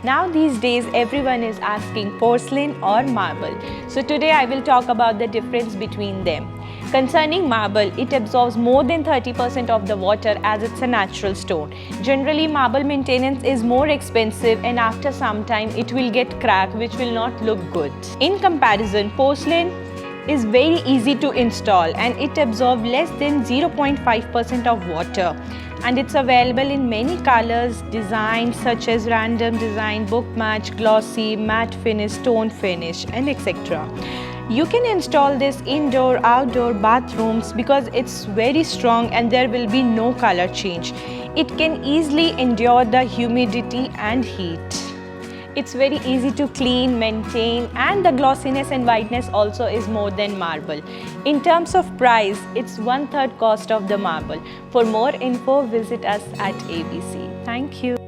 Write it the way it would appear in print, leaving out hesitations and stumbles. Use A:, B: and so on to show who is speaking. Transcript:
A: Now these days everyone is asking porcelain or marble. So today I will talk about the difference between them. Concerning marble, it absorbs more than 30% of the water as it's a natural stone. Generally, marble maintenance is more expensive and after some time it will get cracked, which will not look good. In comparison, porcelain is very easy to install and it absorbs less than 0.5% of water, and it's available in many colors, designs such as random design, book match, glossy, matte finish, stone finish, and etc. You can install this indoor, outdoor bathrooms because it's very strong and there will be no color change. It can easily endure the humidity and heat. It's very easy to clean, maintain, and the glossiness and whiteness also is more than marble. In terms of price, it's 1/3 cost of the marble. For more info, visit us at ABC. Thank you.